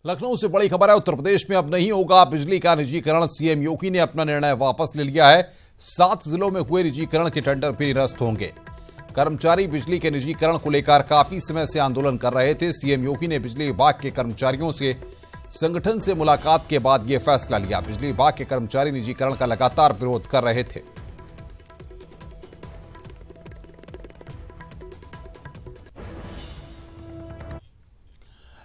लखनऊ से बड़ी खबर है। उत्तर प्रदेश में अब नहीं होगा बिजली का निजीकरण। सीएम योगी ने अपना निर्णय वापस ले लिया है। 7 जिलों में हुए निजीकरण के टेंडर भी निरस्त होंगे। कर्मचारी बिजली के निजीकरण को लेकर काफी समय से आंदोलन कर रहे थे। सीएम योगी ने बिजली विभाग के कर्मचारियों से संगठन से मुलाकात के बाद यह फैसला लिया। बिजली विभाग के कर्मचारी निजीकरण का लगातार विरोध कर रहे थे।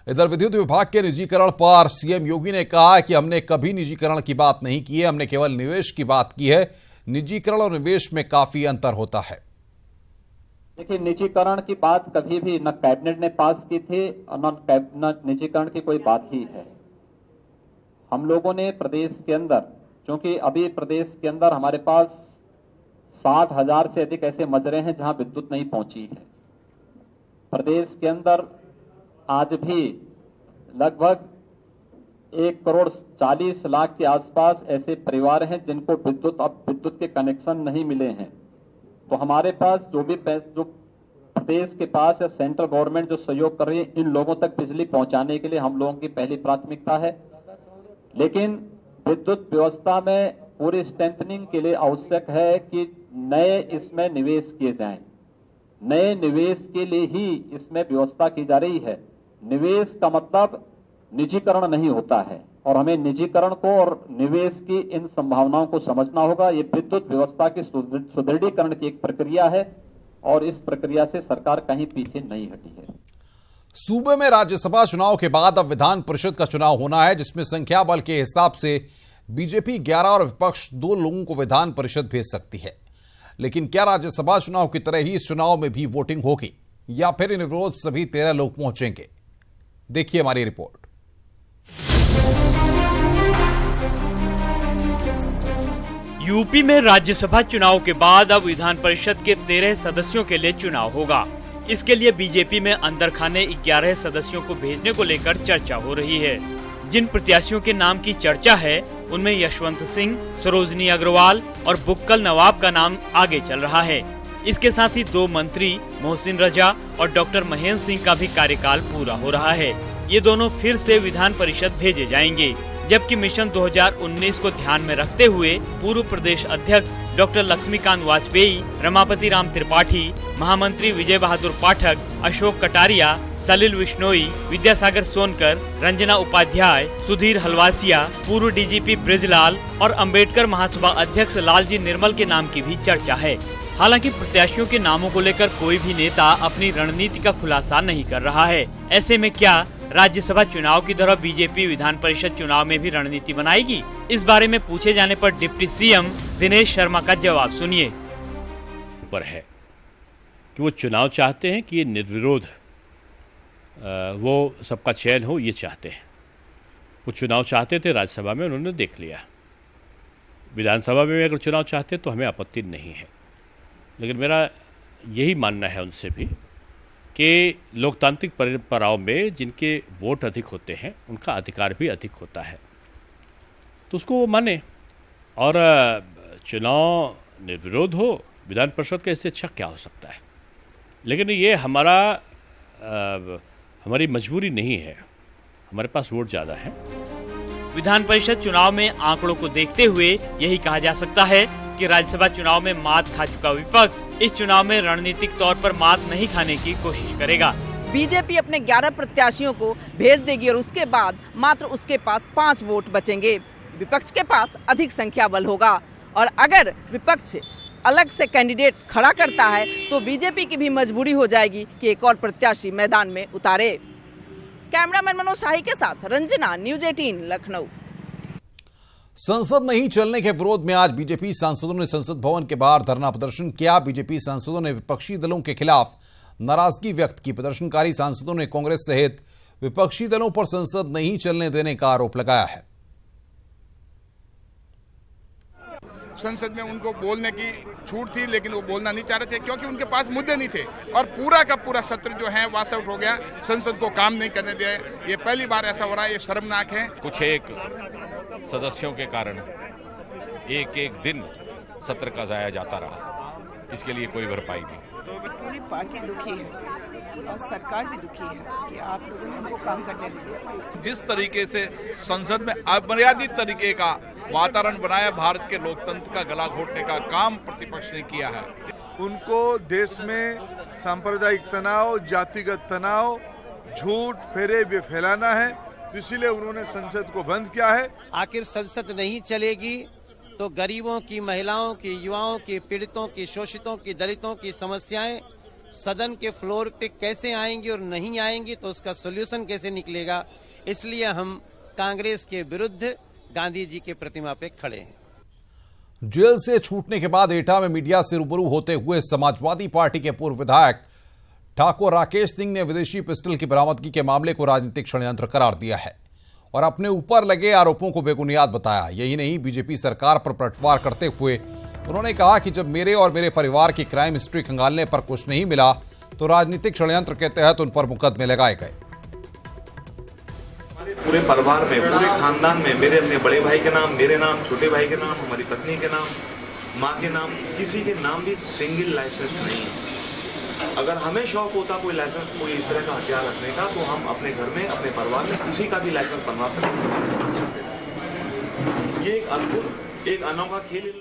इधर विद्युत विभाग के निजीकरण पर सीएम योगी ने कहा कि हमने कभी निजीकरण की बात नहीं की है, हमने केवल निवेश की बात की है। निजीकरण और निवेश में काफी अंतर होता है। देखिए, निजीकरण की बात कभी भी न कैबिनेट ने पास की थी और न निजीकरण की कोई बात ही है। हम लोगों ने प्रदेश के अंदर, क्योंकि अभी प्रदेश के अंदर हमारे पास 60,000 से अधिक ऐसे मजरे हैं जहां विद्युत नहीं पहुंची है। प्रदेश के अंदर आज भी लगभग 1,40,00,000 के आसपास ऐसे परिवार हैं जिनको विद्युत के कनेक्शन नहीं मिले हैं। तो हमारे पास जो प्रदेश के पास या सेंट्रल गवर्नमेंट जो सहयोग कर रही है, इन लोगों तक बिजली पहुंचाने के लिए हम लोगों की पहली प्राथमिकता है। लेकिन विद्युत व्यवस्था में पूरी स्ट्रेंथनिंग के लिए आवश्यक है कि नए इसमें निवेश किए जाएं। नए निवेश के लिए ही इसमें व्यवस्था की जा रही है। निवेश का मतलब निजीकरण नहीं होता है और हमें निजीकरण को और निवेश की इन संभावनाओं को समझना होगा। ये विद्युत व्यवस्था की सुदृढ़ीकरण की एक प्रक्रिया है और इस प्रक्रिया से सरकार कहीं पीछे नहीं हटी है। सूबे में राज्यसभा चुनाव के बाद अब विधान परिषद का चुनाव होना है, जिसमें संख्या बल के हिसाब से बीजेपी 11 और विपक्ष 2 लोगों को विधान परिषद भेज सकती है। लेकिन क्या राज्यसभा चुनाव की तरह ही इस चुनाव में भी वोटिंग होगी या फिर निर्विरोध सभी 13 लोग पहुंचेंगे? देखिए हमारी रिपोर्ट। यूपी में राज्यसभा चुनाव के बाद अब विधान परिषद के 13 सदस्यों के लिए चुनाव होगा। इसके लिए बीजेपी में अंदर खाने 11 सदस्यों को भेजने को लेकर चर्चा हो रही है। जिन प्रत्याशियों के नाम की चर्चा है उनमें यशवंत सिंह, सरोजनी अग्रवाल और बुक्कल नवाब का नाम आगे चल रहा है। इसके साथ ही 2 मंत्री मोहसिन रजा और डॉक्टर महेंद्र सिंह का भी कार्यकाल पूरा हो रहा है। ये दोनों फिर से विधान परिषद भेजे जाएंगे, जबकि मिशन 2019 को ध्यान में रखते हुए पूर्व प्रदेश अध्यक्ष डॉक्टर लक्ष्मीकांत वाजपेयी, रमापति राम त्रिपाठी, महामंत्री विजय बहादुर पाठक, अशोक कटारिया, सलिल विश्नोई, विद्यासागर सोनकर, रंजना उपाध्याय, सुधीर हलवासिया, पूर्व डीजीपी ब्रिजलाल और अंबेडकर महासभा अध्यक्ष लालजी निर्मल के नाम की भी चर्चा है। हालांकि प्रत्याशियों के नामों को लेकर कोई भी नेता अपनी रणनीति का खुलासा नहीं कर रहा है। ऐसे में क्या राज्यसभा चुनाव की तरह बीजेपी विधान परिषद चुनाव में भी रणनीति बनाएगी? इस बारे में पूछे जाने पर डिप्टी सीएम दिनेश शर्मा का जवाब सुनिए। पर है कि वो चुनाव चाहते हैं कि निर्विरोध वो सबका चयन हो, ये चाहते हैं। वो चुनाव चाहते थे राज्यसभा में, उन्होंने देख लिया। विधानसभा में अगर चुनाव चाहते तो हमें आपत्ति नहीं है। लेकिन मेरा यही मानना है उनसे भी कि लोकतांत्रिक परंपराओं में जिनके वोट अधिक होते हैं उनका अधिकार भी अधिक होता है, तो उसको वो माने और चुनाव निर्विरोध हो विधान परिषद का। इससे अच्छा क्या हो सकता है? लेकिन ये हमारी मजबूरी नहीं है, हमारे पास वोट ज़्यादा है। विधान परिषद चुनाव में आंकड़ों को देखते हुए यही कहा जा सकता है कि राज्यसभा चुनाव में मात खा चुका विपक्ष इस चुनाव में रणनीतिक तौर पर मात नहीं खाने की कोशिश करेगा। बीजेपी अपने 11 प्रत्याशियों को भेज देगी और उसके बाद मात्र उसके पास 5 वोट बचेंगे। विपक्ष के पास अधिक संख्या बल होगा और अगर विपक्ष अलग से कैंडिडेट खड़ा करता है तो बीजेपी की भी मजबूरी हो जाएगी कि एक और प्रत्याशी मैदान में उतारे। कैमरामैन मनोज शाही के साथ रंजना, न्यूज 18 लखनऊ। संसद नहीं चलने के विरोध में आज बीजेपी सांसदों ने संसद भवन के बाहर धरना प्रदर्शन किया। बीजेपी सांसदों ने विपक्षी दलों के खिलाफ नाराजगी व्यक्त की। प्रदर्शनकारी सांसदों ने कांग्रेस सहित विपक्षी दलों पर संसद नहीं चलने देने का आरोप लगाया है। संसद में उनको बोलने की छूट थी, लेकिन वो बोलना नहीं चाह रहे थे क्योंकि उनके पास मुद्दे नहीं थे और पूरा का पूरा सत्र जो है वास आउट हो गया। संसद को काम नहीं करने दिया। ये पहली बार ऐसा हो रहा है, ये शर्मनाक है। कुछ एक सदस्यों के कारण एक दिन सत्र का जाया जाता रहा, इसके लिए कोई भरपाई नहीं। पूरी पार्टी दुखी है। और सरकार भी दुखी है कि आप लोगों ने हमको काम करने नहीं दिया। जिस तरीके से संसद में अमर्यादित तरीके का वातावरण बनाया, भारत के लोकतंत्र का गला घोटने का काम प्रतिपक्ष ने किया है। उनको देश में सांप्रदायिक तनाव, जातिगत तनाव, झूठ फेरे भी फैलाना है, इसीलिए उन्होंने संसद को बंद किया है। आखिर संसद नहीं चलेगी तो गरीबों की, महिलाओं की, युवाओं की, पीड़ितों की, शोषितों की, दलितों की समस्याएं सदन के फ्लोर पे कैसे आएंगी और नहीं आएंगी तो उसका सॉल्यूशन कैसे निकलेगा। इसलिए हम कांग्रेस के विरुद्ध गांधी जी के प्रतिमा पे खड़े हैं। जेल से छूटने के बाद एटा में मीडिया से रूबरू होते हुए समाजवादी पार्टी के पूर्व विधायक ठाकुर राकेश सिंह ने विदेशी पिस्टल की बरामदगी के मामले को राजनीतिक षड्यंत्र करार दिया है और अपने ऊपर लगे आरोपों को बेबुनियाद बताया। यही नहीं, बीजेपी सरकार पर पलटवार करते हुए उन्होंने कहा कि जब मेरे और मेरे परिवार की क्राइम हिस्ट्री खंगालने पर कुछ नहीं मिला तो राजनीतिक षड्यंत्र के तहत उन पर मुकदमे लगाए गए। पूरे परिवार में, पूरे खानदान में मेरे अपने बड़े भाई के नाम, मेरे नाम, छोटे भाई के नाम, हमारी पत्नी के नाम, माँ के नाम, किसी के नाम भी सिंगल लाइसेंस नहीं है। अगर हमें शौक होता कोई लाइसेंस, कोई इस तरह का हथियार रखने का, तो हम अपने घर में, अपने परिवार में किसी का भी लाइसेंस बनवा सकते हैं। ये एक अद्भुत, एक अनोखा खेल